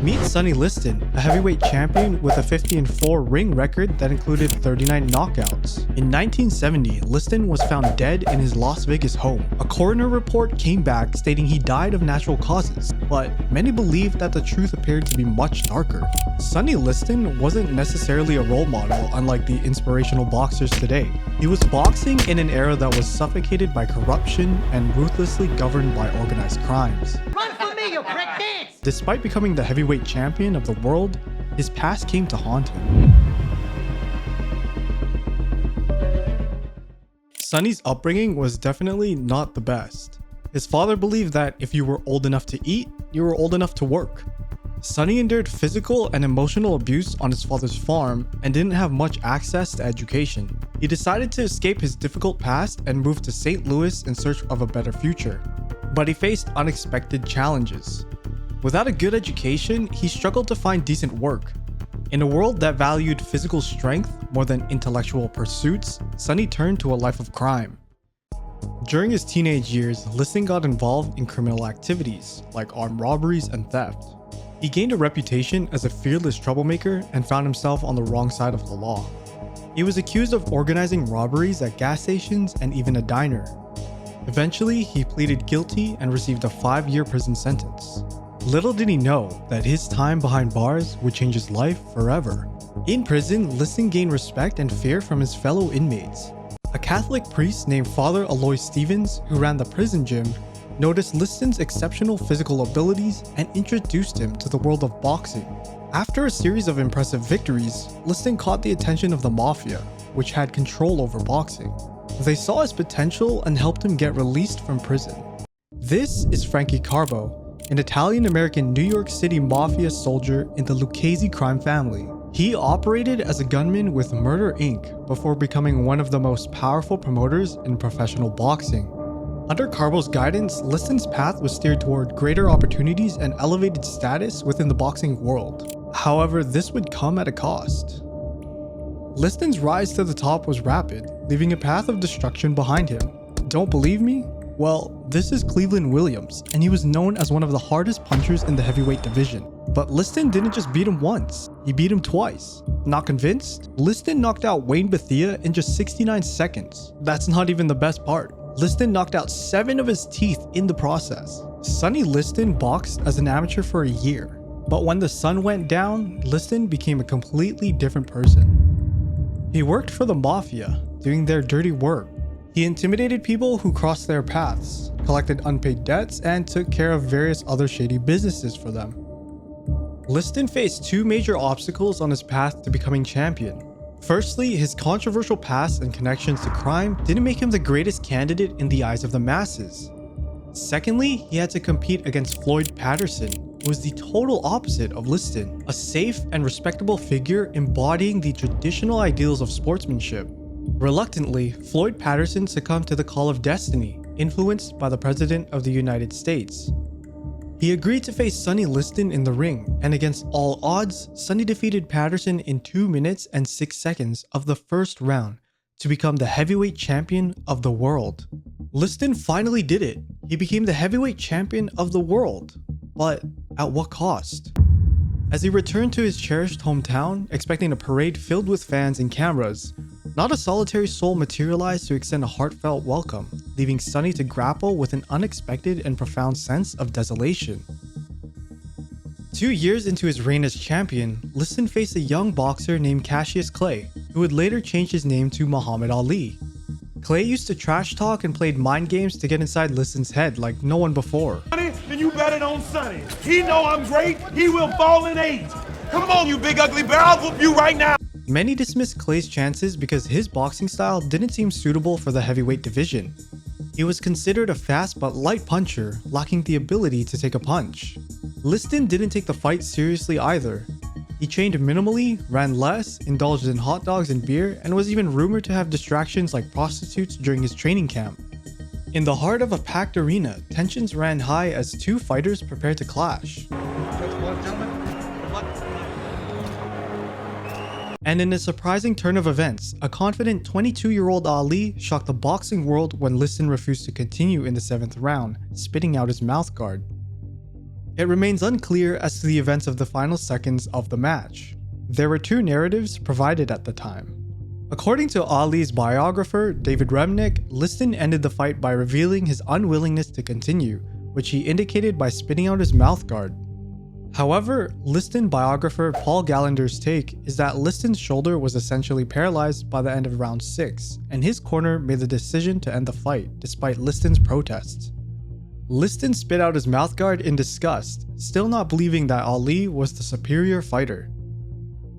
Meet Sonny Liston, a heavyweight champion with a 50-4 ring record that included 39 knockouts. In 1970, Liston was found dead in his Las Vegas home. A coroner report came back stating he died of natural causes, but many believe that the truth appeared to be much darker. Sonny Liston wasn't necessarily a role model unlike the inspirational boxers today. He was boxing in an era that was suffocated by corruption and ruthlessly governed by organized crimes. Run for me, you prick! Dance! Despite becoming the heavyweight champion of the world, his past came to haunt him. Sonny's upbringing was definitely not the best. His father believed that if you were old enough to eat, you were old enough to work. Sonny endured physical and emotional abuse on his father's farm and didn't have much access to education. He decided to escape his difficult past and moved to St. Louis in search of a better future. But he faced unexpected challenges. Without a good education, he struggled to find decent work. In a world that valued physical strength more than intellectual pursuits, Sonny turned to a life of crime. During his teenage years, Liston got involved in criminal activities like armed robberies and theft. He gained a reputation as a fearless troublemaker and found himself on the wrong side of the law. He was accused of organizing robberies at gas stations and even a diner. Eventually, he pleaded guilty and received a 5-year prison sentence. Little did he know that his time behind bars would change his life forever. In prison, Liston gained respect and fear from his fellow inmates. A Catholic priest named Father Alois Stevens, who ran the prison gym, noticed Liston's exceptional physical abilities and introduced him to the world of boxing. After a series of impressive victories, Liston caught the attention of the Mafia, which had control over boxing. They saw his potential and helped him get released from prison. This is Frankie Carbo, an Italian-American New York City Mafia soldier in the Lucchese crime family. He operated as a gunman with Murder Inc. before becoming one of the most powerful promoters in professional boxing. Under Carbo's guidance, Liston's path was steered toward greater opportunities and elevated status within the boxing world. However, this would come at a cost. Liston's rise to the top was rapid, leaving a path of destruction behind him. Don't believe me? Well, this is Cleveland Williams, and he was known as one of the hardest punchers in the heavyweight division. But Liston didn't just beat him once, he beat him twice. Not convinced? Liston knocked out Wayne Bethea in just 69 seconds. That's not even the best part. Liston knocked out 7 of his teeth in the process. Sonny Liston boxed as an amateur for a year, but when the sun went down, Liston became a completely different person. He worked for the Mafia, doing their dirty work. He intimidated people who crossed their paths, collected unpaid debts, and took care of various other shady businesses for them. Liston faced 2 major obstacles on his path to becoming champion. Firstly, his controversial past and connections to crime didn't make him the greatest candidate in the eyes of the masses. Secondly, he had to compete against Floyd Patterson, who was the total opposite of Liston, a safe and respectable figure embodying the traditional ideals of sportsmanship. Reluctantly, Floyd Patterson succumbed to the call of destiny, influenced by the President of the United States. He agreed to face Sonny Liston in the ring, and against all odds, Sonny defeated Patterson in 2 minutes and 6 seconds of the first round to become the heavyweight champion of the world. Liston finally did it. He became the heavyweight champion of the world. But at what cost? As he returned to his cherished hometown, expecting a parade filled with fans and cameras, not a solitary soul materialized to extend a heartfelt welcome, leaving Sonny to grapple with an unexpected and profound sense of desolation. 2 years into his reign as champion, Liston faced a young boxer named Cassius Clay, who would later change his name to Muhammad Ali. Clay used to trash talk and played mind games to get inside Liston's head like no one before. Then you bet it on Sonny. He know I'm great. He will fall in 8. Come on, you big ugly bear. I'll whoop you right now. Many dismissed Clay's chances because his boxing style didn't seem suitable for the heavyweight division. He was considered a fast but light puncher, lacking the ability to take a punch. Liston didn't take the fight seriously either. He trained minimally, ran less, indulged in hot dogs and beer, and was even rumored to have distractions like prostitutes during his training camp. In the heart of a packed arena, tensions ran high as 2 fighters prepared to clash. And in a surprising turn of events, a confident 22-year-old Ali shocked the boxing world when Liston refused to continue in the 7th round, spitting out his mouthguard. It remains unclear as to the events of the final seconds of the match. There were two narratives provided at the time. According to Ali's biographer, David Remnick, Liston ended the fight by revealing his unwillingness to continue, which he indicated by spitting out his mouthguard. However, Liston biographer Paul Gallander's take is that Liston's shoulder was essentially paralyzed by the end of round 6, and his corner made the decision to end the fight despite Liston's protests. Liston spit out his mouthguard in disgust, still not believing that Ali was the superior fighter.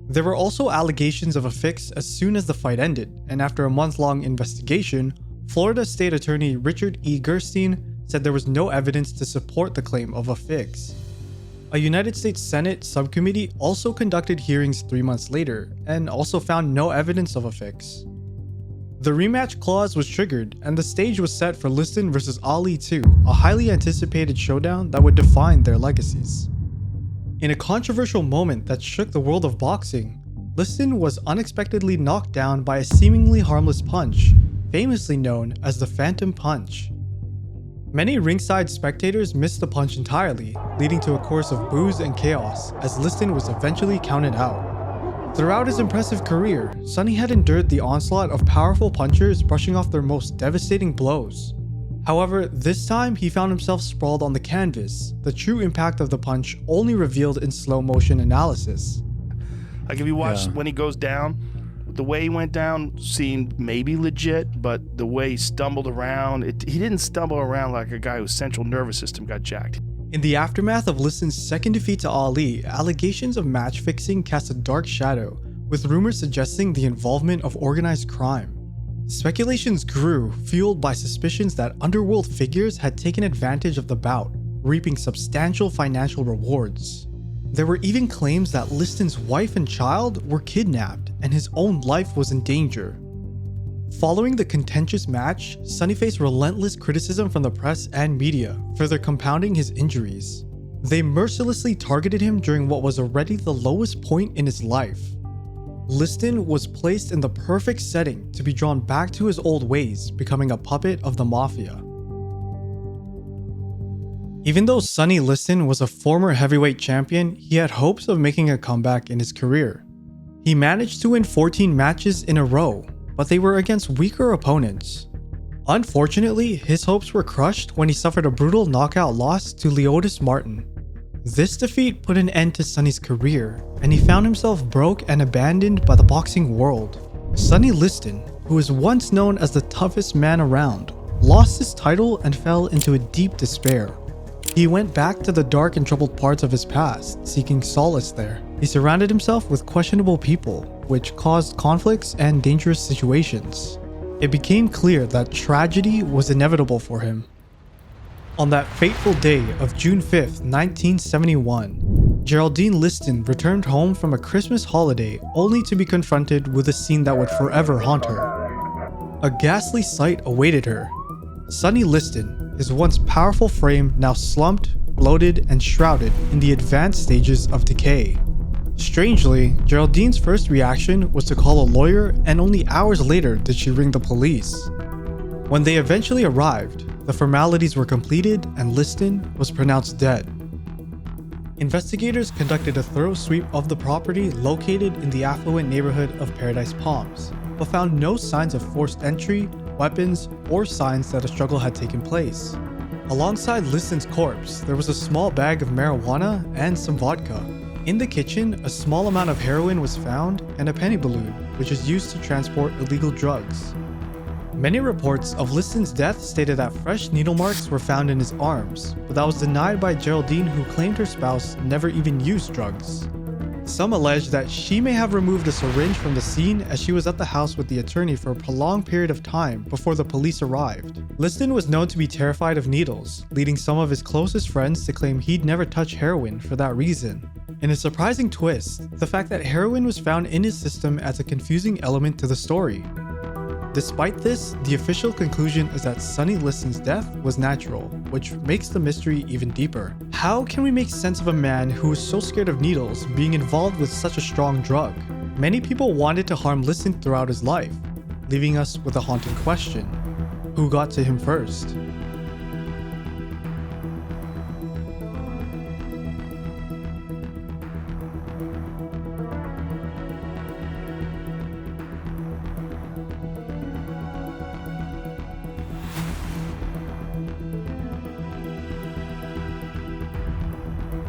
There were also allegations of a fix as soon as the fight ended, and after a month-long investigation, Florida State Attorney Richard E. Gerstein said there was no evidence to support the claim of a fix. A United States Senate subcommittee also conducted hearings 3 months later, and also found no evidence of a fix. The rematch clause was triggered, and the stage was set for Liston vs. Ali 2, a highly anticipated showdown that would define their legacies. In a controversial moment that shook the world of boxing, Liston was unexpectedly knocked down by a seemingly harmless punch, famously known as the Phantom Punch. Many ringside spectators missed the punch entirely, leading to a course of boos and chaos as Liston was eventually counted out. Throughout his impressive career, Sonny had endured the onslaught of powerful punchers brushing off their most devastating blows. However, this time he found himself sprawled on the canvas, the true impact of the punch only revealed in slow motion analysis. Like if you watch when he goes down, the way he went down seemed maybe legit, but the way he stumbled around, he didn't stumble around like a guy whose central nervous system got jacked. In the aftermath of Liston's second defeat to Ali, allegations of match fixing cast a dark shadow, with rumors suggesting the involvement of organized crime. Speculations grew, fueled by suspicions that underworld figures had taken advantage of the bout, reaping substantial financial rewards. There were even claims that Liston's wife and child were kidnapped, and his own life was in danger. Following the contentious match, Sonny faced relentless criticism from the press and media, further compounding his injuries. They mercilessly targeted him during what was already the lowest point in his life. Liston was placed in the perfect setting to be drawn back to his old ways, becoming a puppet of the Mafia. Even though Sonny Liston was a former heavyweight champion, he had hopes of making a comeback in his career. He managed to win 14 matches in a row, but they were against weaker opponents. Unfortunately, his hopes were crushed when he suffered a brutal knockout loss to Leotis Martin. This defeat put an end to Sonny's career, and he found himself broke and abandoned by the boxing world. Sonny Liston, who was once known as the toughest man around, lost his title and fell into a deep despair. He went back to the dark and troubled parts of his past, seeking solace there. He surrounded himself with questionable people, which caused conflicts and dangerous situations. It became clear that tragedy was inevitable for him. On that fateful day of June 5th, 1971, Geraldine Liston returned home from a Christmas holiday only to be confronted with a scene that would forever haunt her. A ghastly sight awaited her. Sonny Liston, his once powerful frame now slumped, bloated, and shrouded in the advanced stages of decay. Strangely, Geraldine's first reaction was to call a lawyer, and only hours later did she ring the police. When they eventually arrived, the formalities were completed and Liston was pronounced dead. Investigators conducted a thorough sweep of the property located in the affluent neighborhood of Paradise Palms, but found no signs of forced entry, weapons, or signs that a struggle had taken place. Alongside Liston's corpse, there was a small bag of marijuana and some vodka. In the kitchen, a small amount of heroin was found and a penny balloon, which is used to transport illegal drugs. Many reports of Liston's death stated that fresh needle marks were found in his arms, but that was denied by Geraldine, who claimed her spouse never even used drugs. Some allege that she may have removed a syringe from the scene as she was at the house with the attorney for a prolonged period of time before the police arrived. Liston was known to be terrified of needles, leading some of his closest friends to claim he'd never touch heroin for that reason. In a surprising twist, the fact that heroin was found in his system adds a confusing element to the story. Despite this, the official conclusion is that Sonny Liston's death was natural, which makes the mystery even deeper. How can we make sense of a man who was so scared of needles being involved with such a strong drug? Many people wanted to harm Liston throughout his life, leaving us with a haunting question: who got to him first?